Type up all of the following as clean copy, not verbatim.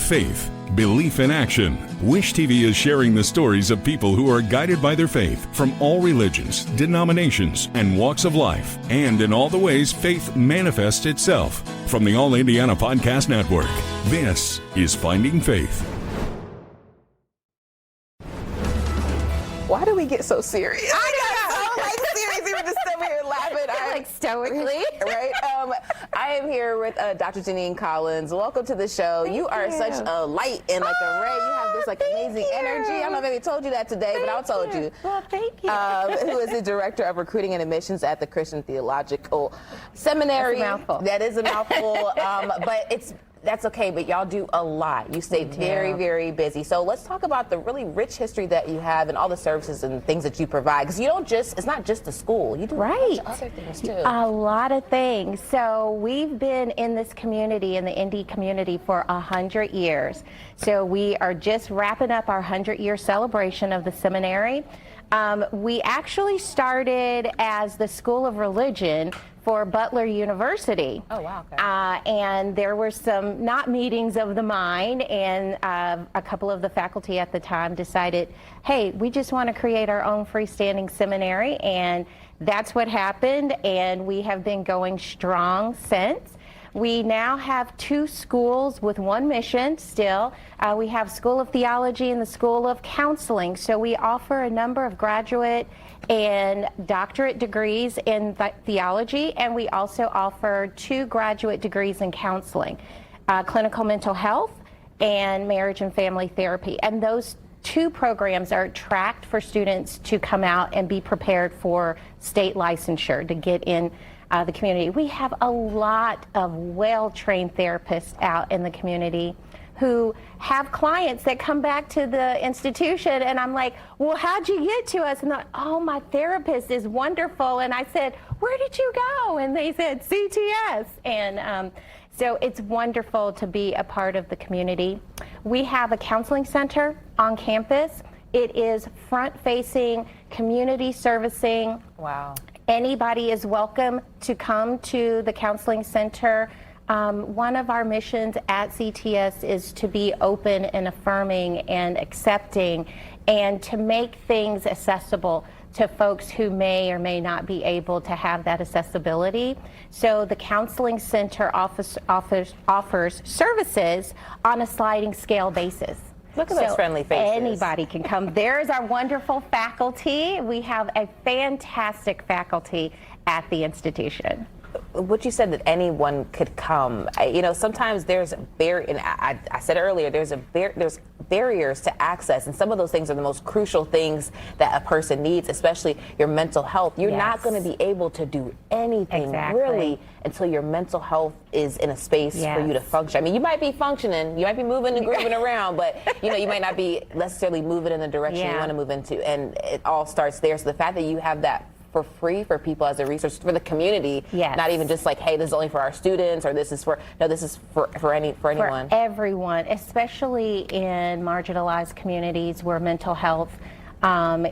faith, belief in action. Wish TV is sharing the stories of people who are guided by their faith from all religions, denominations, and walks of life, and in all the ways faith manifests itself. From the All Indiana Podcast Network, this is Finding Faith. Why do we get so serious? I got so serious. We were just over here laughing. Stoically. Right? I am here with Dr. DeNeen Collins. Welcome to the show. You are such a light and like a ray. You have this amazing energy. I don't know if anybody told you that today, but I told you. Well, thank you. Who is the Director of Recruiting and Admissions at the Christian Theological Seminary. That's a mouthful. That is a mouthful. But that's okay, but y'all do a lot. You stay very, very busy. So let's talk about the really rich history that you have and all the services and things that you provide. Because you don't it's not just the school. You do a bunch of other things too. A lot of things. So we've been in this community, in the Indy community, for 100 years. So we are just wrapping up our 100-year celebration of the seminary. We actually started as the School of Religion for Butler University. Oh, wow. Okay. And there were some not meetings of the mind, and a couple of the faculty at the time decided, hey, we just want to create our own freestanding seminary, and that's what happened, and we have been going strong since. We now have 2 schools with one mission still. We have School of Theology and the School of Counseling. So we offer a number of graduate and doctorate degrees in theology, and we also offer 2 graduate degrees in counseling, clinical mental health and marriage and family therapy. And those 2 programs are tracked for students to come out and be prepared for state licensure to get in the community. We have a lot of well-trained therapists out in the community who have clients that come back to the institution, and I'm like, well, how'd you get to us? And they're like, oh, my therapist is wonderful. And I said, where did you go? And they said, CTS. And so it's wonderful to be a part of the community. We have a counseling center on campus. It is front-facing, community servicing. Wow. Anybody is welcome to come to the counseling center. One of our missions at CTS is to be open and affirming and accepting, and to make things accessible to folks who may or may not be able to have that accessibility. So the counseling center offers services on a sliding scale basis. Look at those friendly faces. Anybody can come. There's our wonderful faculty. We have a fantastic faculty at the institution. What you said that anyone could come, sometimes there's and I said earlier, there's barriers to access, and some of those things are the most crucial things that a person needs, especially your mental health. You're not going to be able to do anything really until your mental health is in a space for you to function. I mean, you might be functioning, you might be moving and grooving around, but you might not be necessarily moving in the direction you want to move into, and it all starts there. So the fact that you have that for free for people as a resource for the community, not even just like, hey, this is only for our students, or this is for anyone. For everyone, especially in marginalized communities where mental health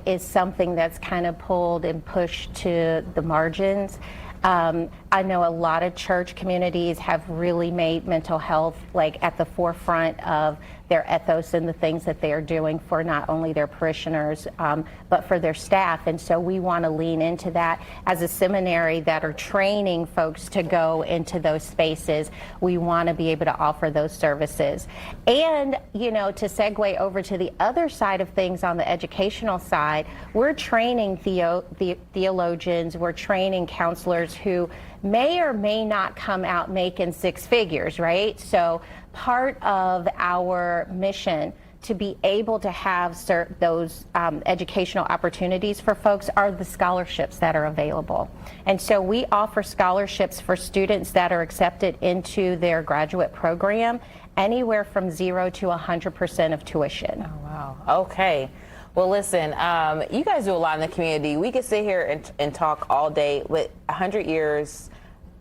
is something that's kind of pulled and pushed to the margins. I know a lot of church communities have really made mental health like at the forefront of their ethos and the things that they are doing for not only their parishioners, but for their staff. And so we want to lean into that as a seminary that are training folks to go into those spaces. We want to be able to offer those services. And, to segue over to the other side of things on the educational side, we're training theologians, we're training counselors who may or may not come out making 6 figures, right? So part of our mission to be able to have those educational opportunities for folks are the scholarships that are available. And so we offer scholarships for students that are accepted into their graduate program, anywhere from 0 to 100% of tuition. Oh, wow. Okay. Well, listen, you guys do a lot in the community. We could sit here and talk all day. With 100 years,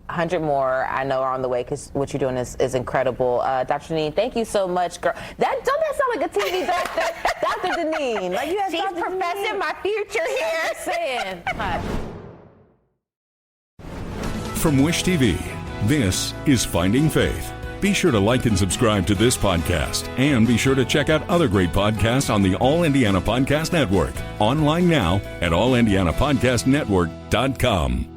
100 more, I know, are on the way, because what you're doing is incredible. Dr. DeNeen, thank you so much, girl. Don't that sound like a TV doctor? Dr. DeNeen. Like, she's professing my future here. I'm saying. From Wish TV, this is Finding Faith. Be sure to like and subscribe to this podcast, and be sure to check out other great podcasts on the All Indiana Podcast Network. Online now at allindianapodcastnetwork.com.